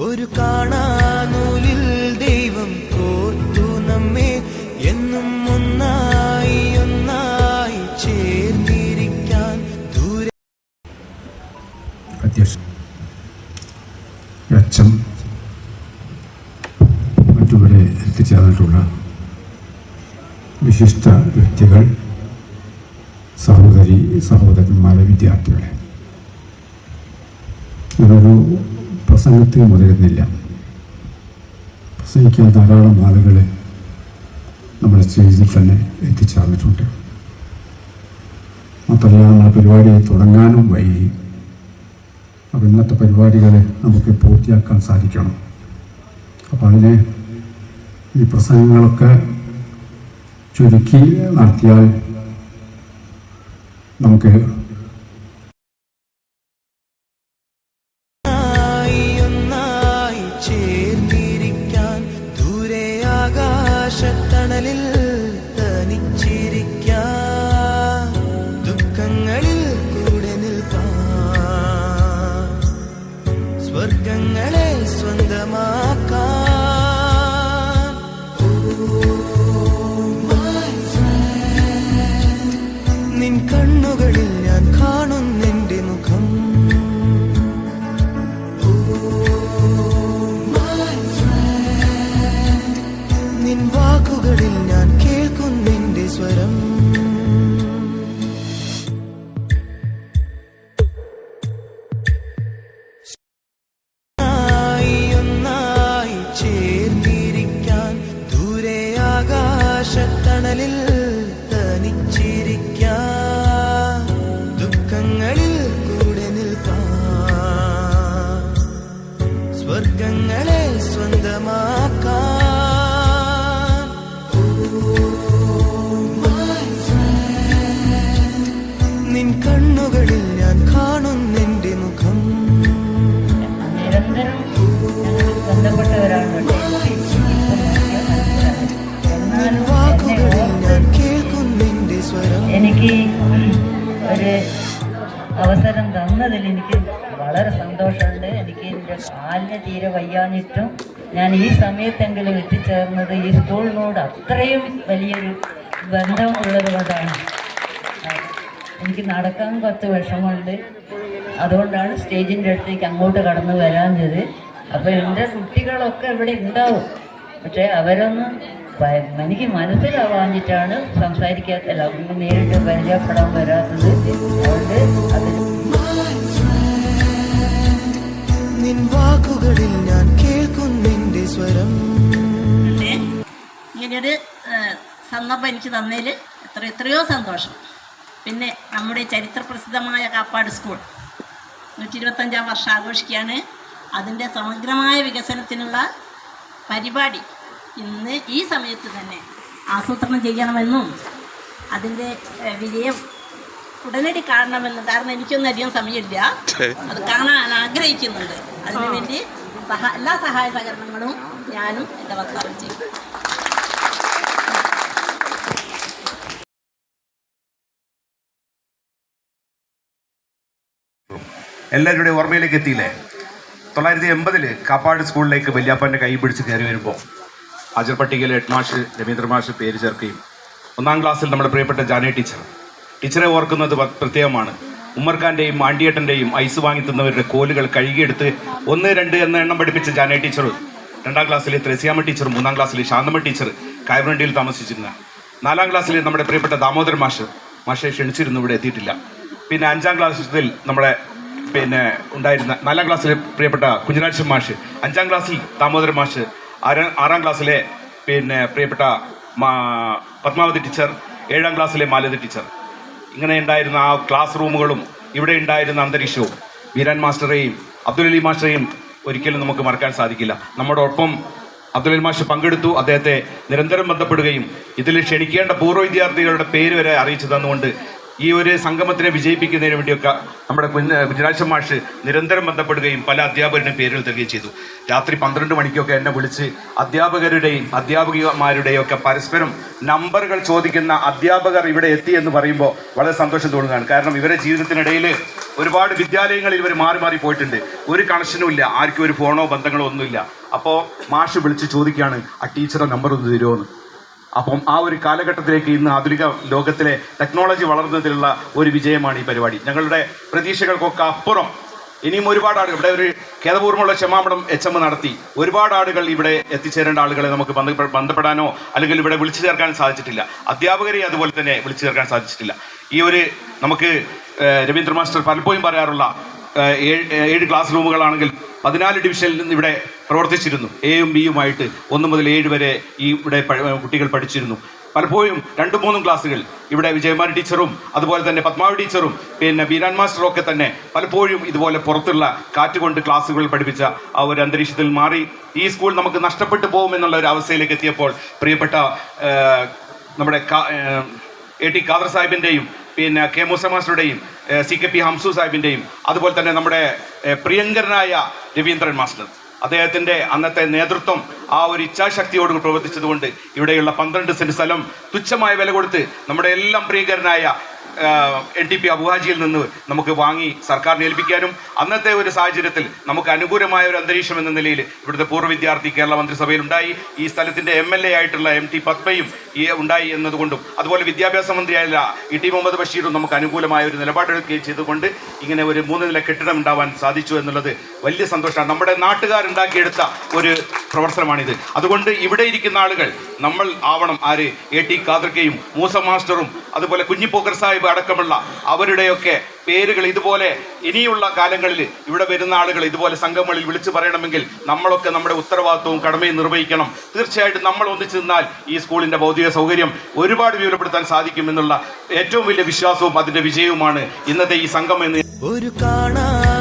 ഒരു കാണാനൂലിൽ ദൈവം കോർത്തു നമ്മെ എന്നും ഒന്നായി ഒന്നായി ചേർന്നിരിക്കാൻ ദൂരെ. അച്ഛൻ മറ്റിവിടെ എത്തിച്ചേർന്നിട്ടുള്ള വിശിഷ്ട വ്യക്തികൾ, സഹോദരന്മാരെ, വിദ്യാർത്ഥികളെ, ഇതൊരു പ്രസംഗത്തിന് മുതിരുന്നില്ല. പ്രസംഗിക്കാൻ ധാരാളം ആളുകൾ നമ്മുടെ സ്റ്റേജിൽ തന്നെ എത്തിച്ചേർന്നിട്ടുണ്ട്. മാത്രമല്ല നമ്മുടെ പരിപാടി തുടങ്ങാനും വൈകി. അപ്പോൾ ഇന്നത്തെ പരിപാടികൾ നമുക്ക് പൂർത്തിയാക്കാൻ സാധിക്കണം. അപ്പോൾ അതിന് ഈ പ്രസംഗങ്ങളൊക്കെ ചുരുക്കി നടത്തിയാൽ നമുക്ക് ചേർന്നിരിക്കാൻ ദൂരെ ആകാശത്തണലിൽ തനിച്ചിരിക്കാൻ ദുഃഖങ്ങളിൽ കൂടെ നിൽക്കാൻ സ്വർഗങ്ങളെ സ്വന്തമാക്കാൻ നിൻ കണ്ണുകളിൽ ഞാൻ കാണുന്നെന്റെ മുഖം. നിൻ വാക്കുകളിൽ ഞാൻ കേൾക്കുന്നെന്റെ സ്വരം. ഒന്നായി ചേർന്നിരിക്കാൻ ദൂരെ ആകാശത്തണലിൽ തനിച്ചിരിക്കാൻ ദുഃഖങ്ങളിൽ കൂടെ നിൽക്കാൻ സ്വർഗങ്ങളെ സ്വന്തമാക്കാൻ നിൻ കണ്ണുകളിൽ ഞാൻ കാണുന്നെന്റെ മുഖം. നിരന്തരം ബന്ധപ്പെട്ടവരാണ്. വാക്കുകളിൽ ഞാൻ കേൾക്കുന്നെന്റെ സ്വരം. എനിക്ക് ഒരു അവസരം തന്നതിൽ എനിക്ക് വളരെ സന്തോഷമുണ്ട്. എനിക്ക് എൻ്റെ കാലിന് തീരെ വയ്യാഞ്ഞിട്ടും ഞാൻ ഈ സമയത്തെങ്കിലും എത്തിച്ചേർന്നത് ഈ സ്കൂളിനോട് അത്രയും വലിയൊരു ബന്ധമുള്ളത് കൊണ്ടാണ്. എനിക്ക് നടക്കാൻ കുറച്ച് വിഷമമുണ്ട്. അതുകൊണ്ടാണ് സ്റ്റേജിൻ്റെ അടുത്തേക്ക് അങ്ങോട്ട് കടന്നു വരാഞ്ഞത്. അപ്പോൾ എൻ്റെ കുട്ടികളൊക്കെ ഇവിടെ ഉണ്ടാവും, പക്ഷേ അവരൊന്നും എനിക്ക് മനസ്സിലാവാഞ്ഞിട്ടാണ് സംസാരിക്കാത്തല്ല, അവർക്ക് നേരിട്ട് പരിചയപ്പെടാൻ വരാത്തത്. അതുകൊണ്ട് അതിന് നിൻ വാക്കുകളിൽ ഞാൻ കേൾക്കുന്നെന്റെ സ്വരം. ഇങ്ങനെയൊരു സന്ദർഭം എനിക്ക് തന്നതിൽ എത്രയോ സന്തോഷം. പിന്നെ നമ്മുടെ ചരിത്രപ്രസിദ്ധമായ കാപ്പാട് സ്കൂൾ 125-ാം വർഷം ആഘോഷിക്കുകയാണ്. അതിൻ്റെ സമഗ്രമായ വികസനത്തിനുള്ള പരിപാടി ഇന്ന് ഈ സമയത്ത് തന്നെ ആസൂത്രണം ചെയ്യണമെന്നും അതിൻ്റെ വിജയം ഉടനടി കാണണമെന്നും, കാരണം എനിക്കൊന്നും അധികം സമയമില്ല, അത് കാണാൻ ആഗ്രഹിക്കുന്നുണ്ട്. അതിനുവേണ്ടി എല്ലാ സഹായ സഹകരണങ്ങളും ഞാനും എൻ്റെ ഭർത്താവും ചെയ്യും. എല്ലാവരുടെ ഓർമ്മയിലേക്ക് എത്തിയില്ലേ? 1980 കാപ്പാട് സ്കൂളിലേക്ക് വല്യാപ്പൻ്റെ കൈ പിടിച്ച് കയറി വരുമ്പോൾ ഹാജർ പട്ടികയിൽ ഹെഡ് മാഷ് രവീന്ദ്ര മാഷ് പേര് ചേർക്കുകയും 1-ാം ക്ലാസ്സിൽ നമ്മുടെ പ്രിയപ്പെട്ട ജാനേ ടീച്ചറെ ഓർക്കുന്നത് പ്രത്യേകമാണ്. ഉമ്മർഖാൻ്റെയും ആണ്ടിയേട്ടൻ്റെയും ഐസ് വാങ്ങി തിന്നവരുടെ കോലുകൾ കഴുകിയെടുത്ത് 1, 2 എന്ന എണ്ണം പഠിപ്പിച്ച ജാനേ ടീച്ചർ, 2-ാം ക്ലാസ്സിലെ ത്രേസ്യാമ്മ ടീച്ചർ, 3-ാം ക്ലാസ്സിലെ ശാന്തമ്മ ടീച്ചർ കായവണ്ടിയിൽ താമസിച്ചിരുന്ന, 4-ാം ക്ലാസ്സിലെ നമ്മുടെ പ്രിയപ്പെട്ട ദാമോദരൻ മാഷെ ക്ഷണിച്ചിരുന്നു, ഇവിടെ എത്തിയിട്ടില്ല. പിന്നെ 5-ാം ക്ലാസ്സിൽ നമ്മുടെ ഉണ്ടായിരുന്ന 4-ാം ക്ലാസ്സിലെ പ്രിയപ്പെട്ട കുഞ്ഞിരാഴ്ച മാഷ്, 5-ാം ക്ലാസ്സിൽ ദാമോദരൻ മാഷ്, 6-ാം ക്ലാസ്സിലെ പ്രിയപ്പെട്ട പത്മാവതി ടീച്ചർ, 7-ാം ക്ലാസ്സിലെ മാലതി ടീച്ചർ. ഇങ്ങനെ ഉണ്ടായിരുന്ന ആ ക്ലാസ് റൂമുകളും ഇവിടെ ഉണ്ടായിരുന്ന അന്തരീക്ഷവും വീരാൻ മാസ്റ്ററെയും അബ്ദുൽ അലി മാസ്റ്ററെയും ഒരിക്കലും നമുക്ക് മറക്കാൻ സാധിക്കില്ല. നമ്മോടൊപ്പം അബ്ദുൽ അലി മാഷ് പങ്കെടുത്തു. അദ്ദേഹത്തെ നിരന്തരം ബന്ധപ്പെടുകയും ഇതിൽ ക്ഷണിക്കേണ്ട പൂർവ്വ വിദ്യാർത്ഥികളുടെ പേര് വരെ അറിയിച്ചു തന്നുകൊണ്ട് ഈ ഒരു സംഗമത്തിനെ വിജയിപ്പിക്കുന്നതിന് വേണ്ടിയൊക്കെ നമ്മുടെ കുഞ്ഞിരാശൻ മാഷ് നിരന്തരം ബന്ധപ്പെടുകയും പല അധ്യാപകരുടെയും പേരുകൾ തരികയും ചെയ്തു. രാത്രി 12 മണിക്കൊക്കെ എന്നെ വിളിച്ച് അധ്യാപകരുടെയും അധ്യാപികമാരുടെയും ഒക്കെ പരസ്പരം നമ്പറുകൾ ചോദിക്കുന്ന അധ്യാപകർ ഇവിടെ എത്തി എന്ന് പറയുമ്പോൾ വളരെ സന്തോഷം തോന്നുകയാണ്. കാരണം ഇവരുടെ ജീവിതത്തിനിടയിൽ ഒരുപാട് വിദ്യാലയങ്ങളിൽ ഇവർ മാറി മാറി പോയിട്ടുണ്ട്. ഒരു കണക്ഷനും ഇല്ല, ആർക്കും ഒരു ഫോണോ ബന്ധങ്ങളോ ഒന്നുമില്ല. അപ്പോൾ മാഷ് വിളിച്ച് ചോദിക്കുകയാണ്, ആ ടീച്ചറുടെ നമ്പർ ഒന്ന് തരുമോ എന്ന്. അപ്പം ആ ഒരു കാലഘട്ടത്തിലേക്ക് ഇന്ന് ആധുനിക ലോകത്തിലെ ടെക്നോളജി വളർന്നതിലുള്ള ഒരു വിജയമാണ് ഈ പരിപാടി. ഞങ്ങളുടെ പ്രതീക്ഷകൾക്കൊക്കെ അപ്പുറം ഇനിയും ഒരുപാട് ആളുകൾ ഇവിടെ ഒരു ഖേദപൂർവ്വമുള്ള ക്ഷമാപണം HM നടത്തി ഒരുപാട് ആളുകൾ ഇവിടെ എത്തിച്ചേരേണ്ട ആളുകളെ നമുക്ക് ബന്ധപ്പെടാനോ അല്ലെങ്കിൽ ഇവിടെ വിളിച്ചു ചേർക്കാനും സാധിച്ചിട്ടില്ല. അധ്യാപകരെ അതുപോലെ തന്നെ വിളിച്ചു ചേർക്കാൻ സാധിച്ചിട്ടില്ല. ഈ ഒരു നമുക്ക് രവീന്ദ്ര മാസ്റ്റർ പലപ്പോഴും പറയാറുള്ള 7 ക്ലാസ് റൂമുകളാണെങ്കിൽ 14 ഡിവിഷനിൽ നിന്ന് ഇവിടെ പ്രവർത്തിച്ചിരുന്നു. Aയും Bയുമായിട്ട് 1 മുതൽ 7 വരെ ഇവിടെ കുട്ടികൾ പഠിച്ചിരുന്നു. പലപ്പോഴും 2-3 ക്ലാസ്സുകൾ ഇവിടെ വിജയകുമാരി ടീച്ചറും അതുപോലെ തന്നെ പത്മാവതി ടീച്ചറും പിന്നെ ബീരാൻ മാസ്റ്ററും ഒക്കെ തന്നെ പലപ്പോഴും ഇതുപോലെ പുറത്തുള്ള കാറ്റുകൊണ്ട് ക്ലാസ്സുകൾ പഠിപ്പിച്ച ആ ഒരു അന്തരീക്ഷത്തിൽ മാറി ഈ സ്കൂൾ നമുക്ക് നഷ്ടപ്പെട്ടു പോകുമെന്നുള്ള ഒരു അവസ്ഥയിലേക്ക് എത്തിയപ്പോൾ പ്രിയപ്പെട്ട നമ്മുടെ AT ഖാദർ സാഹിബിൻ്റെയും പിന്നെ K മൂസ മാസ്റ്ററുടെയും CKP ഹംസു സാഹിബിൻ്റെയും അതുപോലെ തന്നെ നമ്മുടെ പ്രിയങ്കരനായ രവീന്ദ്രൻ മാസ്റ്റർ അദ്ദേഹത്തിൻ്റെ അന്നത്തെ നേതൃത്വം ആ ഒരു ഇച്ഛാശക്തിയോട് പ്രവർത്തിച്ചതുകൊണ്ട് ഇവിടെയുള്ള 12 സെൻറ്റ് സ്ഥലം തുച്ഛമായ വില കൊടുത്ത് നമ്മുടെ എല്ലാം പ്രിയങ്കരനായ NTP അബുഹാജിയിൽ നിന്ന് നമുക്ക് വാങ്ങി സർക്കാരിനെ ഏൽപ്പിക്കാനും അന്നത്തെ ഒരു സാഹചര്യത്തിൽ നമുക്ക് അനുകൂലമായ ഒരു അന്തരീക്ഷം എന്ന നിലയിൽ ഇവിടുത്തെ പൂർവ്വ വിദ്യാർത്ഥി കേരള മന്ത്രിസഭയിൽ ഉണ്ടായി. ഈ സ്ഥലത്തിൻ്റെ MLA ആയിട്ടുള്ള MT പത്മയും ഉണ്ടായി എന്നതുകൊണ്ടും അതുപോലെ വിദ്യാഭ്യാസ മന്ത്രിയായ ET മുഹമ്മദ് ബഷീറും നമുക്ക് അനുകൂലമായ ഒരു നിലപാടെടുക്കുകയും ചെയ്തുകൊണ്ട് ഇങ്ങനെ ഒരു 3 നില കെട്ടിടം ഉണ്ടാവാൻ സാധിച്ചു എന്നുള്ളത് വലിയ സന്തോഷമാണ്. നമ്മുടെ നാട്ടുകാരുണ്ടാക്കിയെടുത്ത ഒരു പ്രവർത്തനമാണിത്. അതുകൊണ്ട് ഇവിടെ ഇരിക്കുന്ന ആളുകൾ നമ്മൾ ആവണം ആര് AT ഖാദർക്കയും മൂസ മാസ്റ്ററും അതുപോലെ കുഞ്ഞിപ്പോക്കർ സാഹിബ് അടക്കമുള്ള അവരുടെയൊക്കെ പേരുകൾ ഇതുപോലെ ഇനിയുള്ള കാലങ്ങളിൽ ഇവിടെ വരുന്ന ആളുകൾ ഇതുപോലെ സംഘങ്ങളിൽ വിളിച്ചു പറയണമെങ്കിൽ നമ്മളൊക്കെ നമ്മുടെ ഉത്തരവാദിത്വവും കടമയും നിർവഹിക്കണം. തീർച്ചയായിട്ടും നമ്മൾ ഒന്നിച്ചു നിന്നാൽ ഈ സ്കൂളിൻ്റെ ഭൗതിക സൗകര്യം ഒരുപാട് വിപുലപ്പെടുത്താൻ സാധിക്കും എന്നുള്ള ഏറ്റവും വലിയ വിശ്വാസവും അതിൻ്റെ വിജയവുമാണ് ഇന്നത്തെ ഈ സംഘം എന്ന് ഒരു കാണാ